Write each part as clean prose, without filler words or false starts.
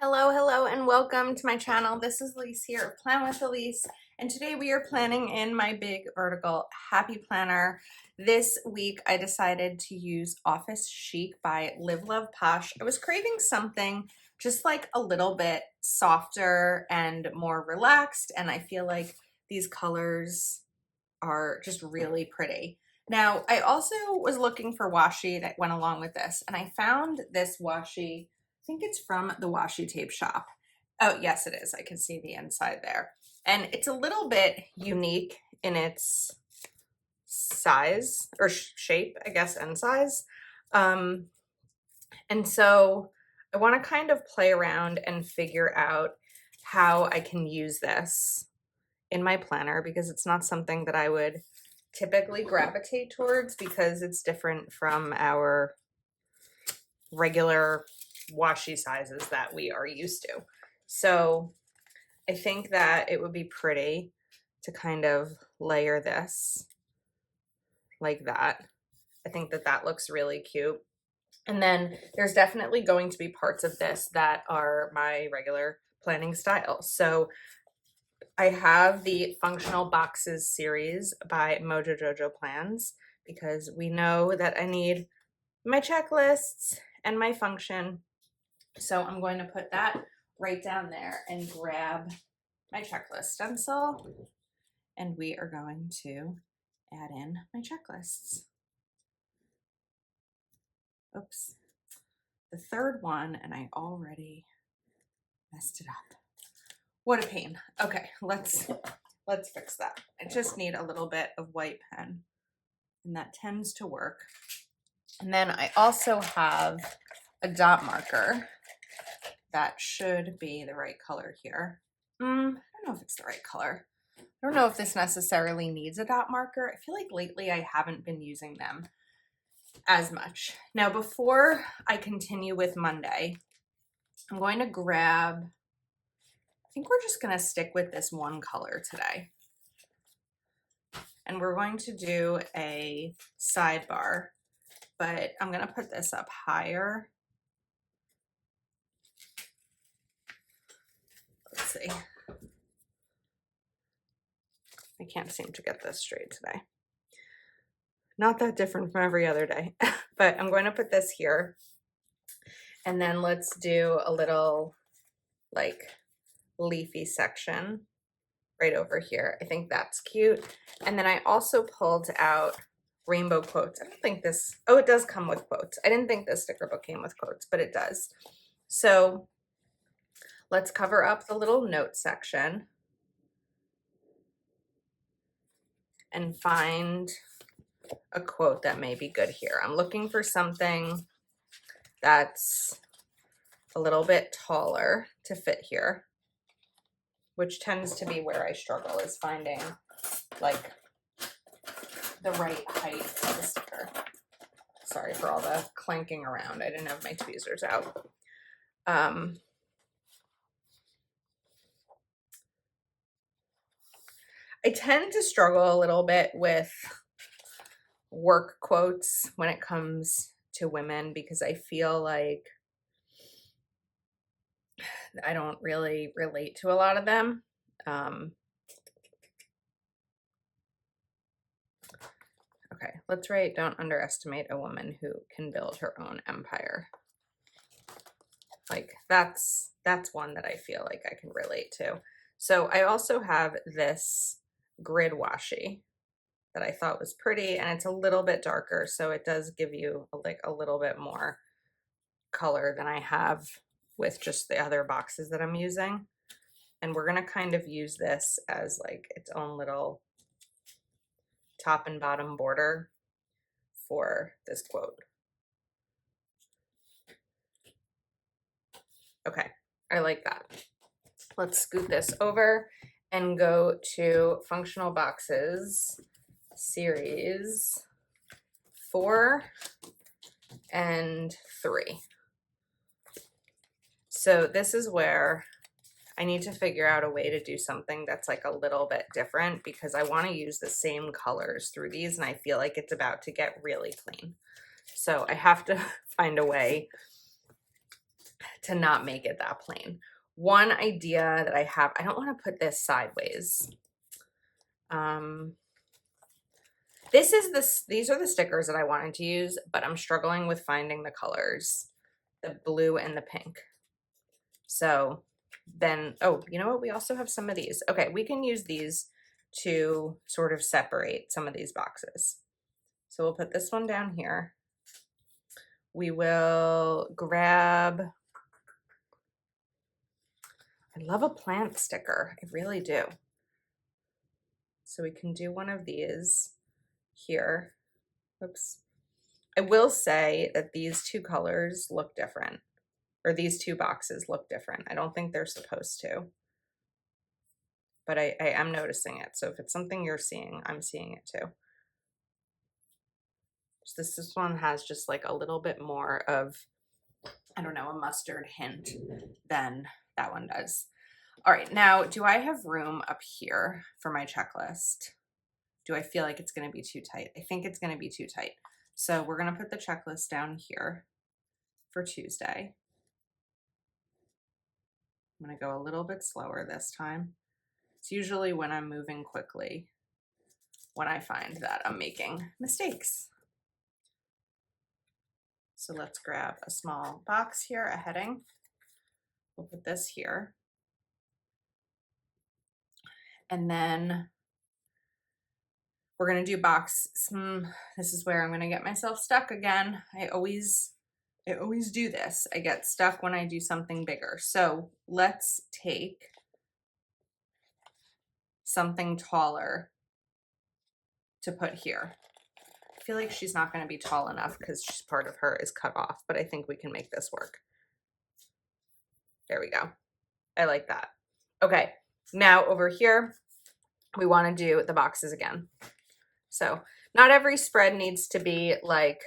Hello, and welcome to my channel. This is Elise here of Plan with Elise, and today we are planning in my big vertical happy planner. This week I decided to use Office Chic by Live Love Posh. I was craving something just like a little bit softer and more relaxed, and I feel like these colors are just really pretty. Now, I also was looking for washi that went along with this, and I found this washi. I think it's from the Washi Tape Shop. Oh, yes, it is. I can see the inside there. And it's a little bit unique in its size or shape, I guess, and size. And so I want to kind of play around and figure out how I can use this in my planner because it's not something that I would typically gravitate towards because it's different from our regular washi sizes that we are used to. So I think that it would be pretty to kind of layer this like that. I think that that looks really cute. And then there's definitely going to be parts of this that are my regular planning style. So I have the Functional Boxes series by Mojo Jojo Plans because we know that I need my checklists and my function. So I'm going to put that right down there and grab my checklist stencil, and we are going to add in my checklists. Oops. The third one, and I already messed it up. What a pain. Okay, let's fix that. I just need a little bit of white pen, and that tends to work. And then I also have a dot marker that should be the right color here. I don't know if it's the right color. I don't know if this necessarily needs a dot marker. I feel like lately I haven't been using them as much. Now, before I continue with Monday, I'm going to grab, I think we're just going to stick with this one color today. And we're going to do a sidebar, but I'm going to put this up higher. Let's see. I can't seem to get this straight today. Not that different from every other day, but I'm going to put this here. And then let's do a little like leafy section right over here. I think that's cute. And then I also pulled out rainbow quotes. I don't think this, oh, it does come with quotes. I didn't think this sticker book came with quotes, but it does. So let's cover up the little note section and find a quote that may be good here. I'm looking for something that's a little bit taller to fit here, which tends to be where I struggle, is finding like the right height of the sticker. Sorry for all the clanking around. I didn't have my tweezers out. I tend to struggle a little bit with work quotes when it comes to women because I feel like I don't really relate to a lot of them. Okay, let's write, don't underestimate a woman who can build her own empire. Like that's one that I feel like I can relate to. So I also have this grid washi that I thought was pretty, and it's a little bit darker, so it does give you like a little bit more color than I have with just the other boxes that I'm using. And we're gonna kind of use this as like its own little top and bottom border for this quote. Okay, I like that. Let's scoot this over and go to Functional Boxes series 4 and 3. So this is where I need to figure out a way to do something that's like a little bit different because I want to use the same colors through these and I feel like it's about to get really clean. So I have to find a way to not make it that plain. One idea that I have, I don't want to put this sideways. These are the stickers that I wanted to use, but I'm struggling with finding the colors, the blue and the pink. So then, oh, you know what? We also have some of these. Okay, we can use these to sort of separate some of these boxes. So we'll put this one down here. We will grab, I love a plant sticker. I really do. So we can do one of these here. Oops. I will say that these two colors look different, or these two boxes look different. I don't think they're supposed to, but I am noticing it. So if it's something you're seeing, I'm seeing it too. So this one has just like a little bit more of, I don't know, a mustard hint than that one does. All right, now, do I have room up here for my checklist? Do I feel like it's going to be too tight? I think it's going to be too tight. So we're going to put the checklist down here for Tuesday. I'm going to go a little bit slower this time. It's usually when I'm moving quickly when I find that I'm making mistakes. So let's grab a small box here, a heading. We'll put this here. And then we're going to do box. This is where I'm going to get myself stuck again. I always do this. I get stuck when I do something bigger. So let's take something taller to put here. I feel like she's not going to be tall enough because part of her is cut off, but I think we can make this work. There we go. I like that. Okay, now over here, we want to do the boxes again. So not every spread needs to be like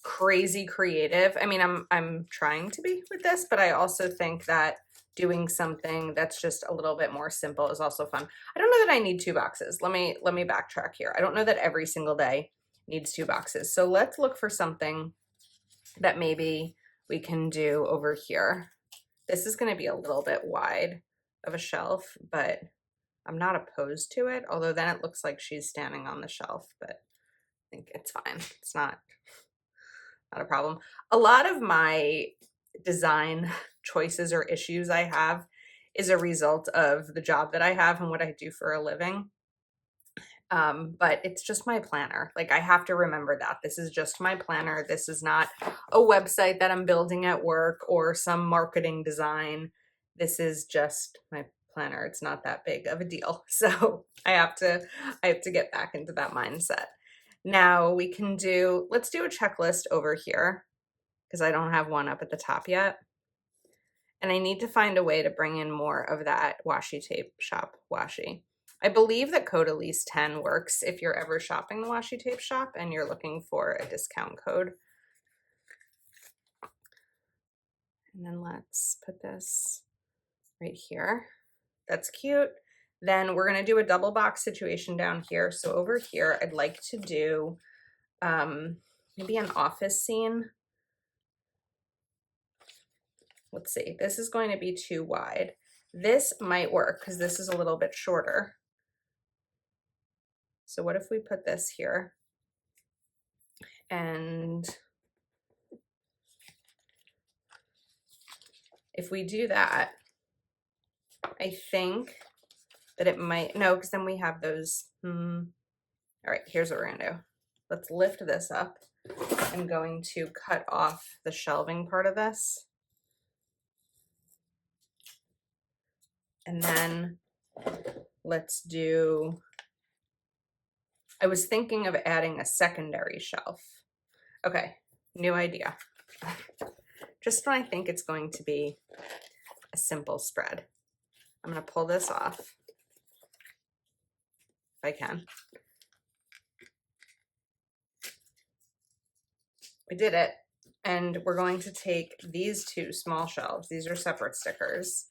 crazy creative. I mean, I'm trying to be with this, but I also think that doing something that's just a little bit more simple is also fun. I don't know that I need 2 boxes. Let me backtrack here. I don't know that every single day needs 2 boxes. So let's look for something that maybe we can do over here. This is going to be a little bit wide of a shelf, but I'm not opposed to it, although then it looks like she's standing on the shelf, but I think it's fine. It's not a problem. A lot of my design choices or issues I have is a result of the job that I have and what I do for a living. But it's just my planner. Like, I have to remember that this is just my planner. This is not a website that I'm building at work or some marketing design. This is just my planner. It's not that big of a deal. So I have to get back into that mindset. Now we can let's do a checklist over here because I don't have one up at the top yet. And I need to find a way to bring in more of that washi tape shop washi. I believe that Codalise 10 works if you're ever shopping the washi tape shop and you're looking for a discount code. And then let's put this right here. That's cute. Then we're going to do a double box situation down here. So over here, I'd like to do maybe an office scene. Let's see, this is going to be too wide. This might work because this is a little bit shorter. So what if we put this here? And if we do that, I think that it might, no, because then we have those. All right, here's what we're gonna do. Let's lift this up. I'm going to cut off the shelving part of this. And then let's do, I was thinking of adding a secondary shelf. Okay, new idea. Just when I think it's going to be a simple spread. I'm going to pull this off if I can. We did it. And we're going to take these 2 small shelves. These are separate stickers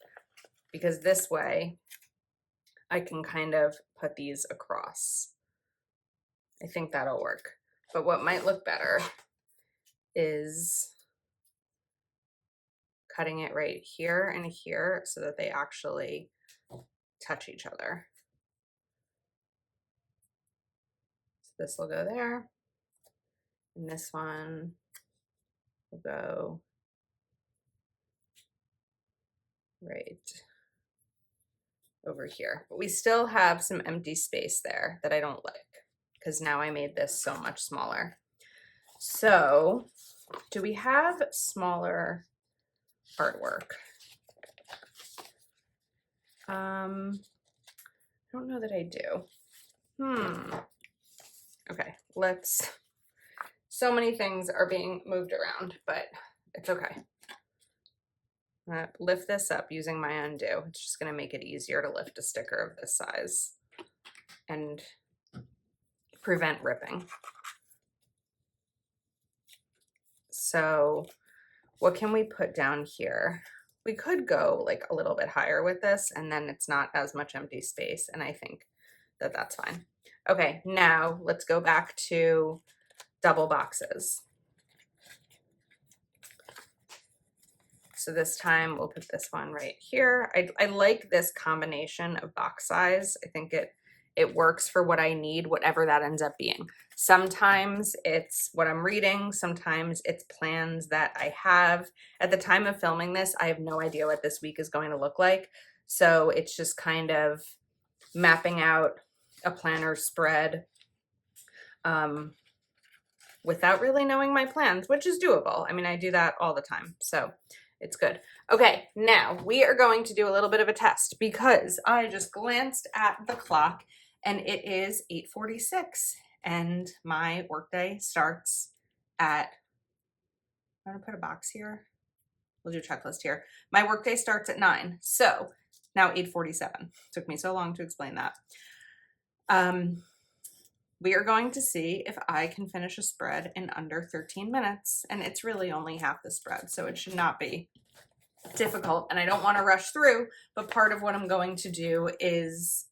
because this way I can kind of put these across. I think that'll work. But what might look better is cutting it right here and here so that they actually touch each other. So this will go there, and this one will go right over here. But we still have some empty space there that I don't like because now I made this so much smaller. So do we have smaller artwork? I don't know that I do. Okay, so many things are being moved around, but it's okay. I'm gonna lift this up using my undo. It's just gonna make it easier to lift a sticker of this size and prevent ripping. So what can we put down here? We could go like a little bit higher with this, and then it's not as much empty space, and I think that that's fine. Okay, now let's go back to double boxes. So this time we'll put this one right here. I like this combination of box size. I think it works for what I need, whatever that ends up being. Sometimes it's what I'm reading. Sometimes it's plans that I have. At the time of filming this, I have no idea what this week is going to look like. So it's just kind of mapping out a planner spread without really knowing my plans, which is doable. I mean, I do that all the time, so it's good. Okay, now we are going to do a little bit of a test because I just glanced at the clock and it is 8:46 and my workday starts at, I'm gonna put a box here. We'll do a checklist here. My workday starts at 9, so now 8:47. Took me so long to explain that. We are going to see if I can finish a spread in under 13 minutes, and it's really only half the spread, so it should not be difficult, and I don't want to rush through, but part of what I'm going to do is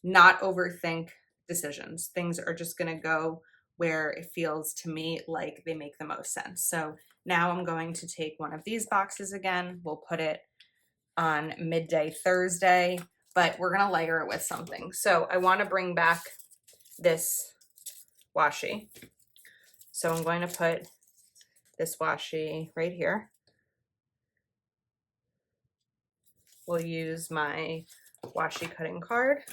not overthink decisions. Things are just going to go where it feels to me like they make the most sense. So now I'm going to take one of these boxes again. We'll put it on midday Thursday, but we're going to layer it with something. So I want to bring back this washi. So I'm going to put this washi right here. We'll use my washi cutting card.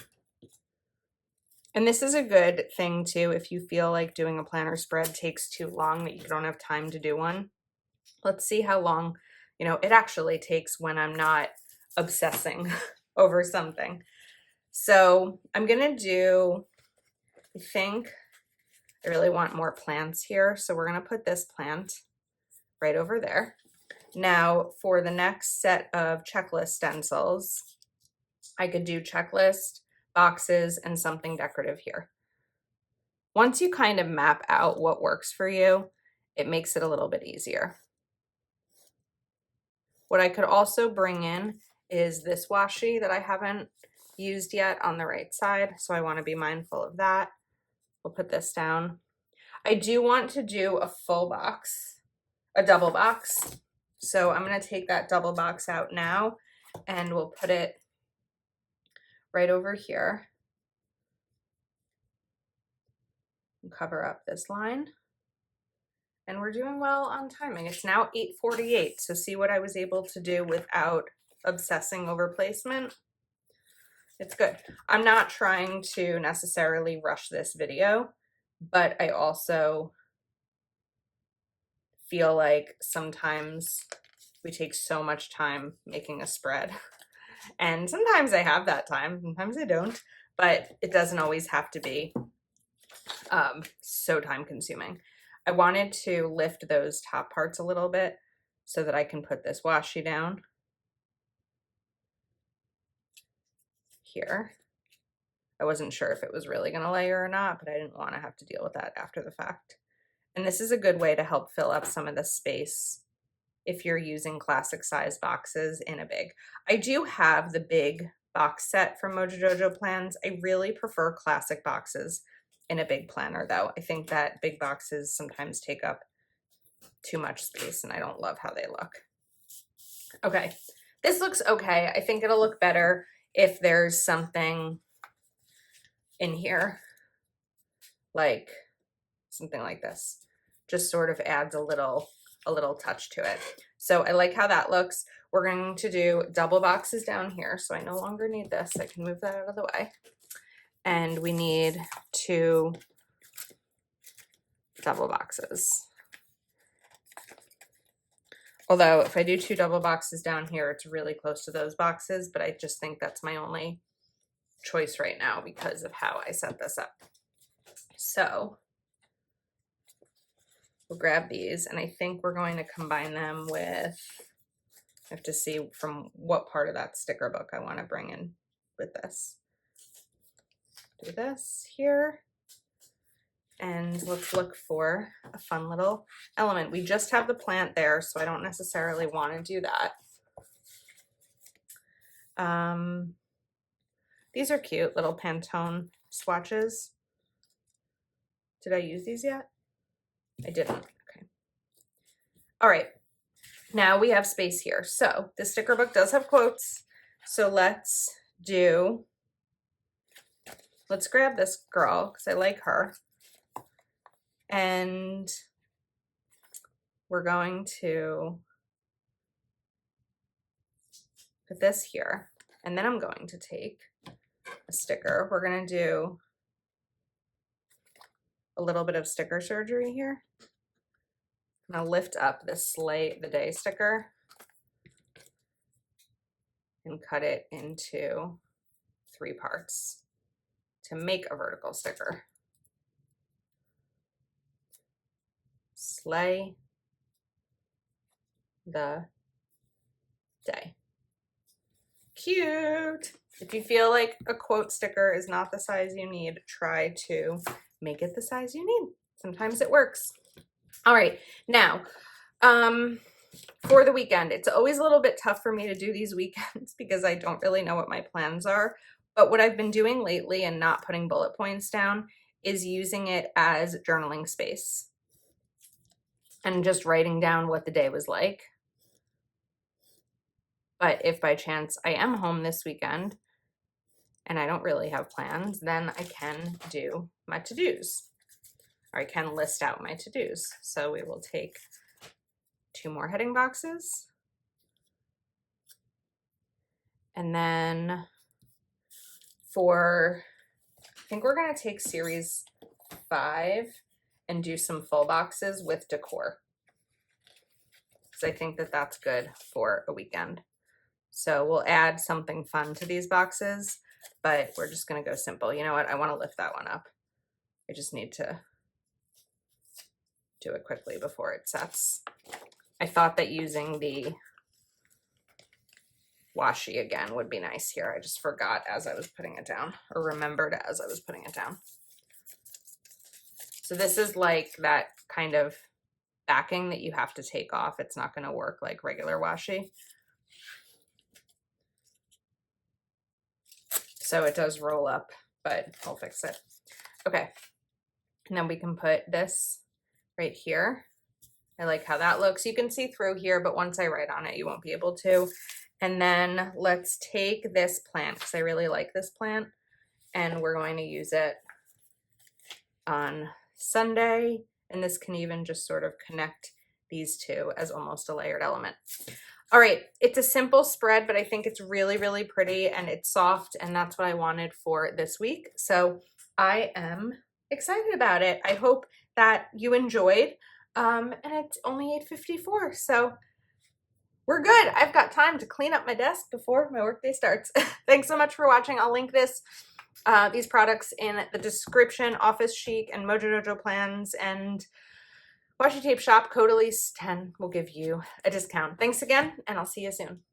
And this is a good thing too, if you feel like doing a planner spread takes too long, that you don't have time to do one. Let's see how long, it actually takes when I'm not obsessing over something. So I'm gonna do, I think I really want more plants here. So we're gonna put this plant right over there. Now for the next set of checklist stencils, I could do checklist, boxes, and something decorative here. Once you kind of map out what works for you, it makes it a little bit easier. What I could also bring in is this washi that I haven't used yet on the right side, so I want to be mindful of that. We'll put this down. I do want to do a full box, a double box. So I'm going to take that double box out now and we'll put it right over here and cover up this line. And we're doing well on timing. It's now 8:48, so see what I was able to do without obsessing over placement. It's good. I'm not trying to necessarily rush this video, but I also feel like sometimes we take so much time making a spread. And sometimes I have that time, sometimes I don't, but it doesn't always have to be so time consuming. I wanted to lift those top parts a little bit so that I can put this washi down here. I wasn't sure if it was really going to layer or not, but I didn't want to have to deal with that after the fact. And this is a good way to help fill up some of the space if you're using classic size boxes in a big. I do have the big box set from Mojo Jojo plans. I really prefer classic boxes in a big planner though. I think that big boxes sometimes take up too much space and I don't love how they look. Okay, this looks okay. I think it'll look better if there's something in here, like something like this. Just sort of adds a little touch to it. So I like how that looks. We're going to do double boxes down here. So I no longer need this. I can move that out of the way. And we need 2 double boxes. Although if I do 2 double boxes down here, it's really close to those boxes, but I just think that's my only choice right now because of how I set this up. So we'll grab these, and I think we're going to combine them with, I have to see from what part of that sticker book I want to bring in with this. Do this here. And let's look for a fun little element. We just have the plant there, so I don't necessarily want to do that. These are cute little Pantone swatches. Did I use these yet? I didn't. Okay. All right. Now we have space here. So the sticker book does have quotes. So let's grab this girl because I like her. And we're going to put this here. And then I'm going to take a sticker. We're going to do a little bit of sticker surgery here. I'm going to lift up this Slay the Day sticker and cut it into 3 parts to make a vertical sticker. Slay the Day. Cute. If you feel like a quote sticker is not the size you need, try to make it the size you need. Sometimes it works. All right, now, for the weekend, it's always a little bit tough for me to do these weekends because I don't really know what my plans are. But what I've been doing lately and not putting bullet points down is using it as journaling space and just writing down what the day was like. But if by chance I am home this weekend and I don't really have plans, then I can do my to-dos, or I can list out my to-dos. So we will take 2 more heading boxes. And then I think we're going to take series 5 and do some full boxes with decor, because I think that that's good for a weekend. So we'll add something fun to these boxes, but we're just going to go simple. You know what? I want to lift that one up. I just need to do it quickly before it sets. I thought that using the washi again would be nice here. I just forgot as I was putting it down, or remembered as I was putting it down. So this is like that kind of backing that you have to take off. It's not going to work like regular washi. So it does roll up, but I'll fix it. Okay. And then we can put this right here. I like how that looks. You can see through here, but once I write on it, you won't be able to. And then let's take this plant, because I really like this plant, and we're going to use it on Sunday. And this can even just sort of connect these two as almost a layered element. All right, it's a simple spread, but I think it's really, really pretty and it's soft, and that's what I wanted for this week. So I am excited about it. I hope that you enjoyed. And it's only 8:54, so we're good. I've got time to clean up my desk before my workday starts. Thanks so much for watching. I'll link these products in the description. Office Chic and Mojo Dojo plans and Washi Tape Shop, code Elise10 will give you a discount. Thanks again, and I'll see you soon.